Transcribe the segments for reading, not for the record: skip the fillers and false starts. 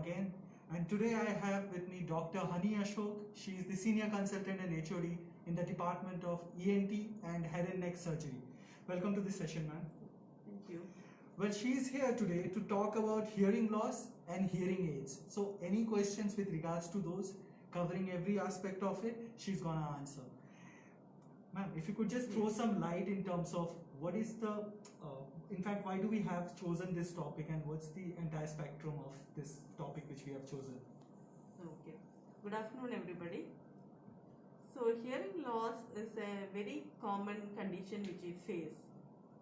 again. And today I have with me Dr. Hani Ashok. She is the Senior Consultant and HOD in the Department of ENT and Head and Neck Surgery. Welcome to the session, ma'am. Thank you. Well, she is here today to talk about hearing loss and hearing aids. So any questions with regards to those, covering every aspect of it, she's gonna answer. Ma'am, if you could just throw some light in terms of what is the, in fact, why do we have chosen this topic and what's the entire spectrum of this topic which we have chosen? Okay. Good afternoon, everybody. So, hearing loss is a very common condition which we face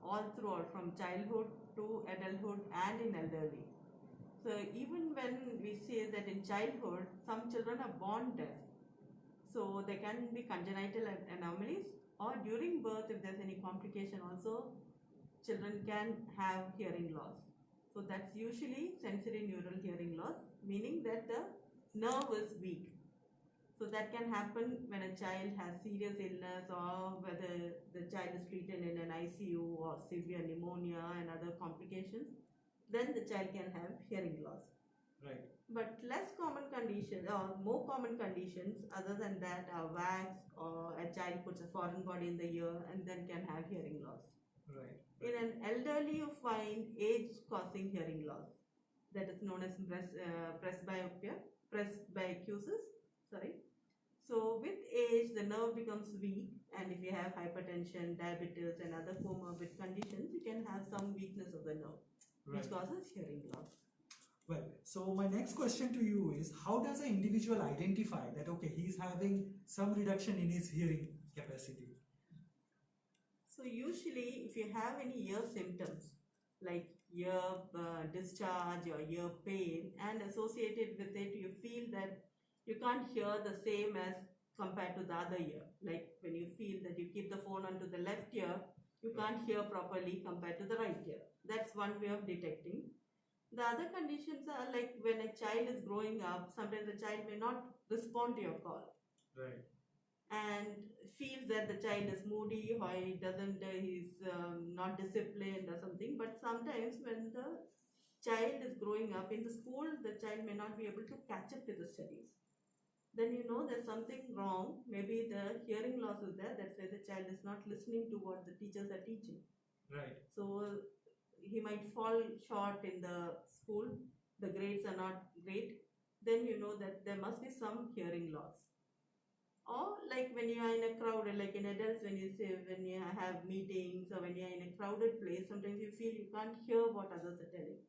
all throughout from childhood to adulthood and in elderly. So, even when we say that in childhood, some children are born deaf. So, there can be congenital anomalies, or during birth, if there's any complication, also children can have hearing loss. So that's usually sensory neural hearing loss, meaning that the nerve is weak. So that can happen when a child has serious illness, or whether the child is treated in an ICU or severe pneumonia and other complications, then the child can have hearing loss. Right. But less common conditions or more common conditions other than that are wax, or a child puts a foreign body in the ear and then can have hearing loss. Right. In an elderly, you find age causing hearing loss, that is known as presbyocusis. Sorry. So with age, the nerve becomes weak, and if you have hypertension, diabetes, and other comorbid conditions, you can have some weakness of the nerve, which causes hearing loss. Well, so my next question to you is, how does an individual identify that, okay, he's having some reduction in his hearing capacity? So usually if you have any ear symptoms like ear discharge or ear pain, and associated with it you feel that you can't hear the same as compared to the other ear, like when you feel that you keep the phone onto the left ear, you can't hear properly compared to the right ear. That's one way of detecting. The other conditions are like when a child is growing up, sometimes the child may not respond to your call. Right. And feels that the child is moody, or he doesn't, he's not disciplined or something. But sometimes when the child is growing up in the school, the child may not be able to catch up with the studies. Then you know there's something wrong. Maybe the hearing loss is there. That's why the child is not listening to what the teachers are teaching. Right. So he might fall short in the school. The grades are not great. Then you know that there must be some hearing loss. Or like when you are in a crowd, like in adults, when you say when you have meetings or when you are in a crowded place, sometimes you feel you can't hear what others are telling.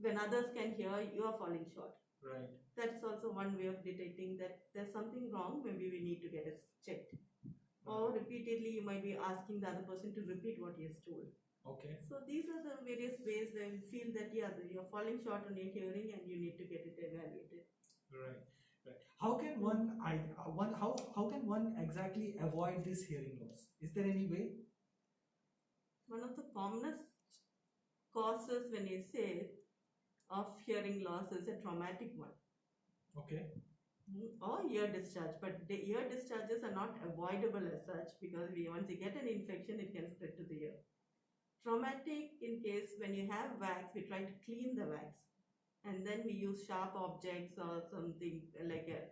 When others can hear, you are falling short. Right. That's also one way of detecting that there's something wrong. Maybe we need to get it checked. Or repeatedly, you might be asking the other person to repeat what he has told. Okay. So these are the various ways that you feel that you're falling short on your hearing and you need to get it evaluated. Right. Right. How can how can one exactly avoid this hearing loss? Is there any way? One of the commonest causes when you say of hearing loss is a traumatic one. Okay. Or ear discharge, but the ear discharges are not avoidable as such, because once you get an infection, it can spread to the ear. Traumatic, in case when you have wax, we try to clean the wax, and then we use sharp objects or something like a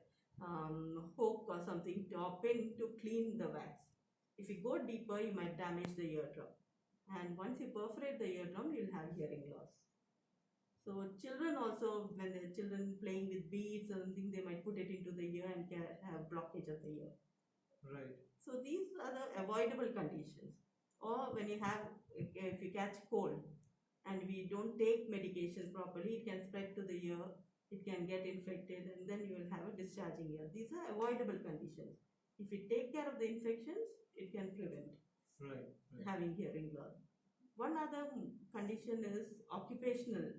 hook or something to a pin to clean the wax. If you go deeper, you might damage the eardrum, and once you perforate the eardrum, you'll have hearing loss. So children also, when the children playing with beads or something, they might put it into the ear and can have blockage of the ear. Right. So these are the avoidable conditions. Or when you have, if you catch cold and we don't take medication properly, it can spread to the ear, it can get infected, and then you will have a discharging ear. These are avoidable conditions. If you take care of the infections, it can prevent having hearing loss. One other condition is occupational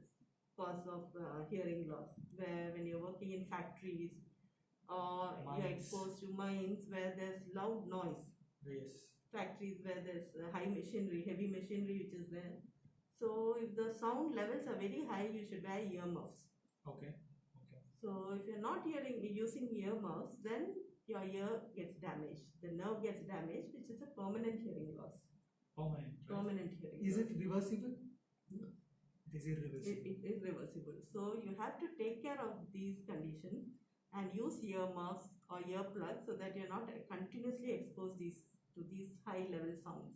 cause of hearing loss, where when you're working in factories or you're exposed to mines where there's loud noise. Yes. Factories where there's high machinery, heavy machinery which is there. So if the sound levels are very high, you should wear earmuffs. Okay. Okay. So if you're not using earmuffs, then your ear gets damaged. The nerve gets damaged, which is a permanent hearing loss. Permanent. Right? Permanent hearing Is loss. it reversible? No. It is irreversible. It is reversible. So you have to take care of these conditions and use earmuffs or earplugs so that you're not continuously exposed to these high level sounds,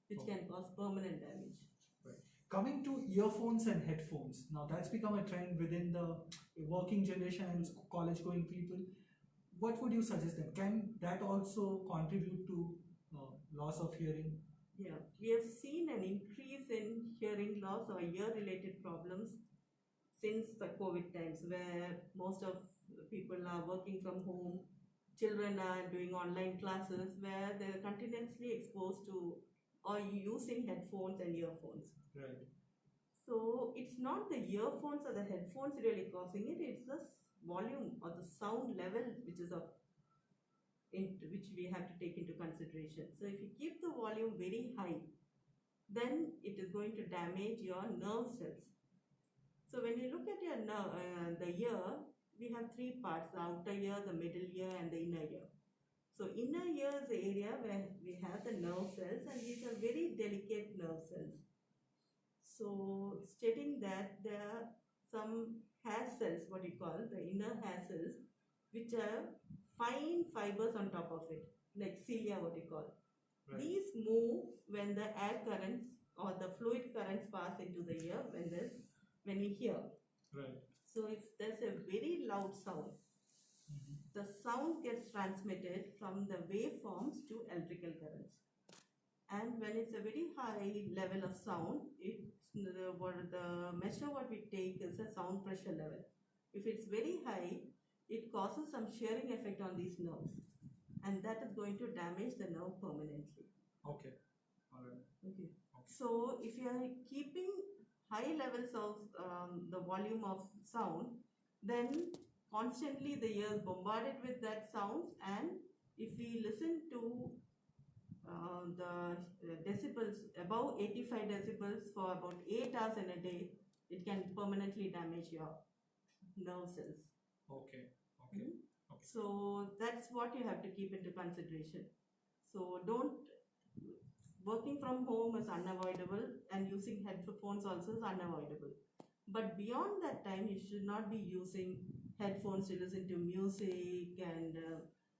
which Okay. can cause permanent damage. Coming to earphones and headphones, now that's become a trend within the working generation and college going people. What would you suggest them? Can that also contribute to loss of hearing? Yeah, we have seen an increase in hearing loss or ear related problems since the COVID times, where most of the people are working from home. Children are doing online classes where they're continuously exposed to or using headphones and earphones. Right. So it's not the earphones or the headphones really causing it, it's the volume or the sound level which is which we have to take into consideration. So if you keep the volume very high, then it is going to damage your nerve cells. So when you look at your the ear, we have three parts: the outer ear, the middle ear, and the inner ear. So inner ear is the area where we have the nerve cells, and these are very delicate nerve cells. So stating that there are some hair cells, what you call the inner hair cells, which have fine fibers on top of it, like cilia, what you call. Right. These move when the air currents or the fluid currents pass into the ear when you hear. Right. So if there's a very loud sound, the sound gets transmitted from the waveforms to electrical currents. And when it's a very high level of sound, the measure what we take is a sound pressure level. If it's very high, it causes some shearing effect on these nerves, and that is going to damage the nerve permanently. Okay. All right. Okay. So if you are keeping high levels of the volume of sound, then constantly the ear is bombarded with that sound, and if we listen to the decibels above 85 decibels for about 8 hours in a day, it can permanently damage your nerve cells. Okay. Okay. So that's what you have to keep into consideration. So don't working from home is unavoidable, and using headphones also is unavoidable. But beyond that time, you should not be using headphones to listen to music and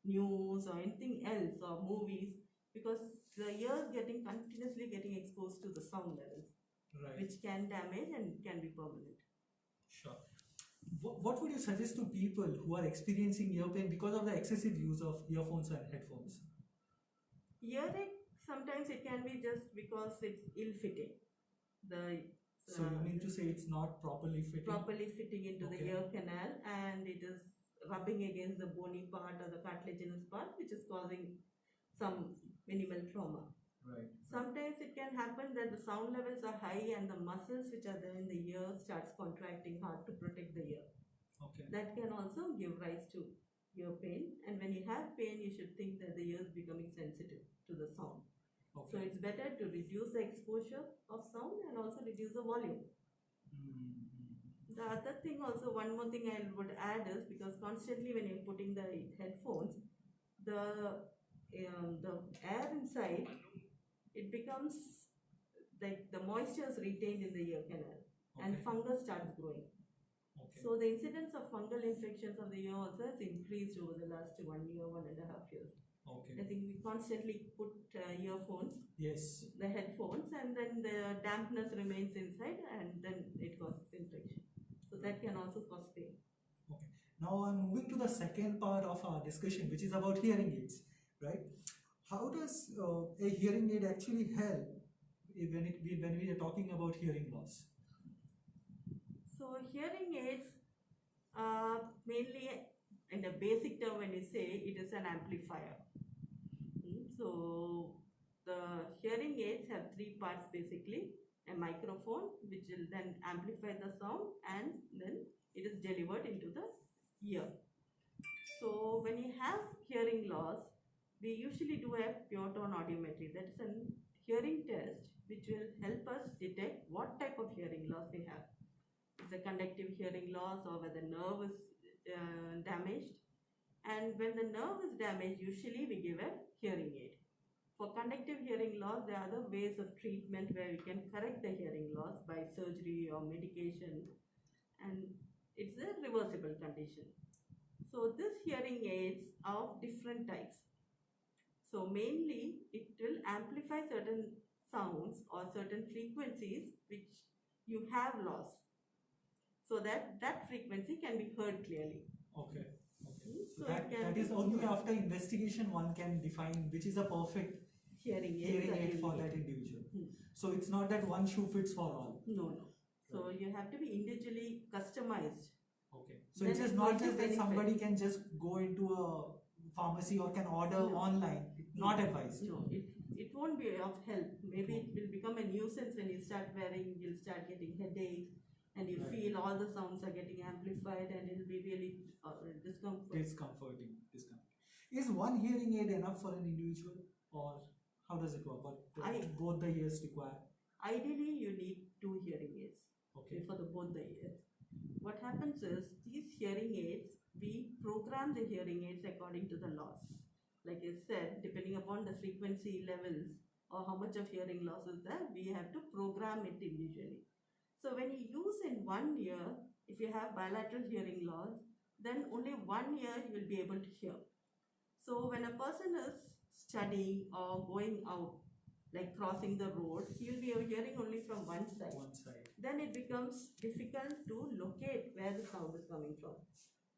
news or anything else or movies, because the ear is continuously getting exposed to the sound levels, Right. which can damage and can be permanent. Sure. What would you suggest to people who are experiencing ear pain because of the excessive use of earphones and headphones? Earache, sometimes it can be just because it's ill-fitting. So you mean to say it's not properly fitting into the Okay. ear canal, and it is rubbing against the bony part or the cartilaginous part, which is causing some minimal trauma. Right. Sometimes it can happen that the sound levels are high and the muscles which are there in the ear starts contracting hard to protect the ear. Okay. That can also give rise to ear pain, and when you have pain, you should think that the ear is becoming sensitive to the sound. Okay. So it's better to reduce the exposure of sound and also reduce the volume. The other thing also, one more thing I would add is, because constantly when you're putting the headphones, the air inside, it becomes like the moisture is retained in the ear canal, and fungus starts growing. Okay. So the incidence of fungal infections of the ear also has increased over the last 1 year, 1.5 years. Okay. I think we constantly put earphones, Yes. the headphones, and then the dampness remains inside, and then it causes infection. So that can also cause pain. Okay. Now I'm moving to the second part of our discussion, which is about hearing aids, right? How does a hearing aid actually help when we are talking about hearing loss? So hearing aids, mainly in a basic term, when you say, it is an amplifier. So the hearing aids have three parts basically: a microphone, which will then amplify the sound, and then it is delivered into the ear. So when you have hearing loss, we usually do a pure tone audiometry. That is a hearing test which will help us detect what type of hearing loss we have. It's a conductive hearing loss, or whether the nerve is damaged. And when the nerve is damaged, usually we give a hearing aid. For conductive hearing loss, there are other ways of treatment where we can correct the hearing loss by surgery or medication, and it's a reversible condition. So this hearing aids are of different types. So mainly it will amplify certain sounds or certain frequencies which you have lost, so that that frequency can be heard clearly. Okay. So So it can that be is only used. after investigation one can define which is a perfect Hearing aid, hearing that aid you for need. that individual. Hmm. So it's not that one shoe fits for all. No. So you have to be individually customized. Okay. So Then it's just it not makes just a that benefit. somebody can just go into a pharmacy or can order No. online. Not advised. No, it won't be of help. Maybe it will become a nuisance when you start wearing, you'll start getting headaches, and you Right. feel all the sounds are getting amplified, and it'll be really Discomforting. Is one hearing aid enough for an individual, or how does it work? Or both the ears require? Ideally, you need 2 hearing aids. Okay. For both the ears. What happens is these hearing aids, we program the hearing aids according to the loss. Like I said, depending upon the frequency levels or how much of hearing loss is there, we have to program it individually. So when you use in one ear, if you have bilateral hearing loss, then only one ear you will be able to hear. So when a person is studying or going out, like crossing the road, he will be hearing only from one side. Then it becomes difficult to locate where the sound is coming from.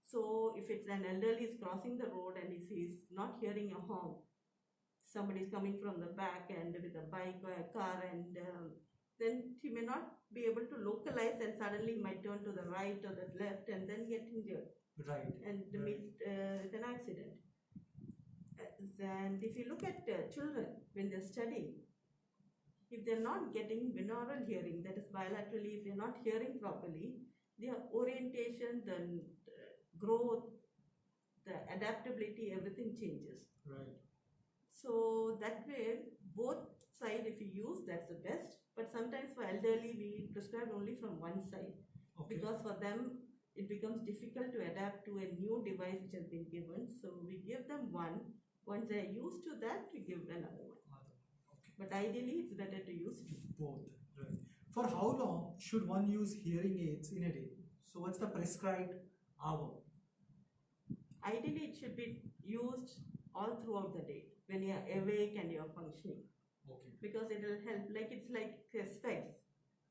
So if it's an elderly is crossing the road and if he's not hearing a horn, somebody is coming from the back and with a bike or a car, and then he may not be able to localize, and suddenly might turn to the right or the left and then get injured. Right. And meet with an accident. And if you look at children when they're studying, if they're not getting binaural hearing, that is bilaterally, if they're not hearing properly, their orientation, the growth, the adaptability, everything changes. Right. So that way, both side if you use, that's the best. But sometimes for elderly, we prescribe only from one side. Okay. Because for them, it becomes difficult to adapt to a new device which has been given. So we give them one. Once they are used to that, we give another one. Okay. But ideally, it's better to use two. Both. Right. For how long should one use hearing aids in a day? So what's the prescribed hour? Ideally, it should be used all throughout the day when you are awake and you are functioning. Okay. Because it will help. Like it's like specs.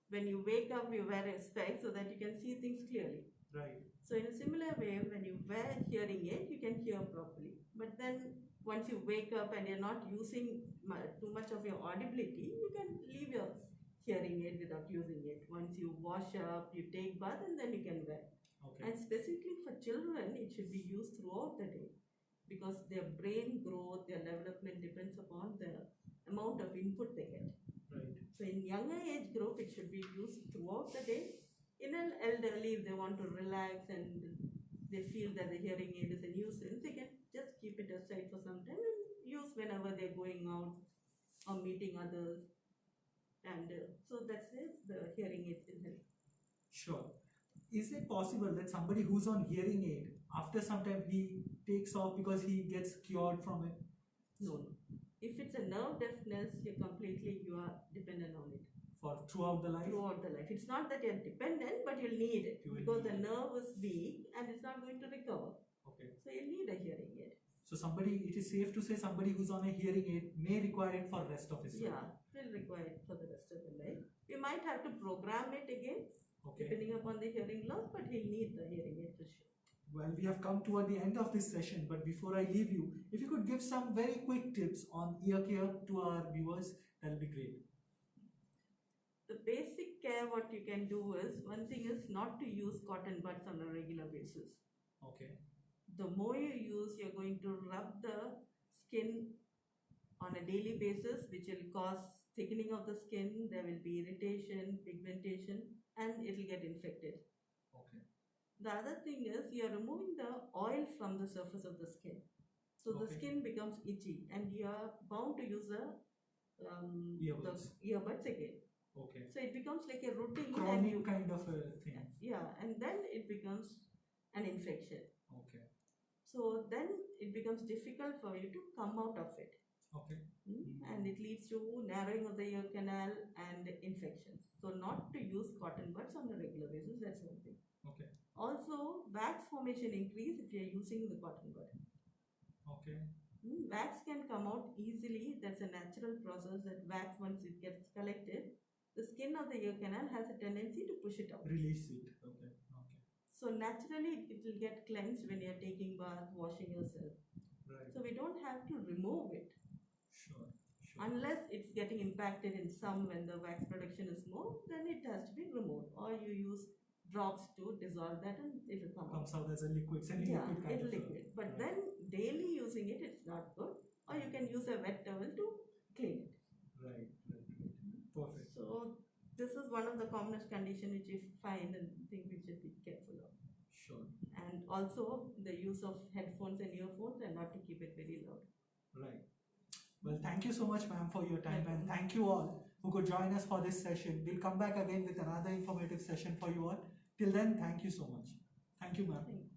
When you wake up, you wear a spec so that you can see things clearly. Right. So in a similar way, when you wear hearing aid, you can hear properly. But then once you wake up and you're not using too much of your audibility, you can leave your hearing aid without using it. Once you wash up, you take bath, and then you can wear. Okay. And specifically for children, it should be used throughout the day, because their brain growth, their development depends upon the amount of input they get. Right. So in younger age group, it should be used throughout the day. In an elderly, if they want to relax and they feel that the hearing aid is a nuisance, they can just keep it aside for some time and use whenever they're going out or meeting others. And so that's it, the hearing aid will help. Sure. Is it possible that somebody who's on hearing aid, after some time he takes off because he gets cured from it? No. If it's a nerve deafness, you are dependent on it. For throughout the life? Throughout the life. It's not that you're dependent, but you'll need it. Because the nerve is weak and it's not going to recover. Okay. So you'll need a hearing aid. So it is safe to say somebody who's on a hearing aid may require it for the rest of his life? Yeah, will require it for the rest of the life. You might have to program it again, depending upon the hearing loss, but he'll need the hearing aid for sure. Well, we have come toward the end of this session, but before I leave you, if you could give some very quick tips on ear care to our viewers, that'll be great. The basic care what you can do is, one thing is not to use cotton buds on a regular basis. Okay. The more you use, you're going to rub the skin on a daily basis, which will cause thickening of the skin, there will be irritation, pigmentation, and it will get infected. Okay. The other thing is, you're removing the oil from the surface of the skin. So the skin becomes itchy and you're bound to use the earbuds again. Okay. So it becomes like a routine. Chronic kind of a thing. Yeah, and then it becomes an infection. Okay. So then it becomes difficult for you to come out of it. Okay. And it leads to narrowing of the ear canal and infections. So not to use cotton buds on a regular basis, that's one thing. Okay. Also, wax formation increase if you are using the cotton bud. Okay. Wax can come out easily. That's a natural process that wax, once it gets collected, the skin of the ear canal has a tendency to push it out. Release it. Okay. Okay. So naturally it will get cleansed when you're taking bath, washing yourself. Right. So we don't have to remove it. Sure. Unless it's getting impacted in some when the wax production is more, then it has to be removed. Or you use drops to dissolve that and it will come out. Comes out as a liquid, semi-liquid kind it's of. liquid. But then daily using it, it's not good. Or you can use a wet towel to clean it. Right. Perfect. So this is one of the commonest condition which you find and think we should be careful of. Sure. And also the use of headphones and earphones and not to keep it very loud. Right. Well, thank you so much, ma'am, for your time, and thank you all who could join us for this session. We'll come back again with another informative session for you all. Till then, thank you so much. Thank you, ma'am. Thank you.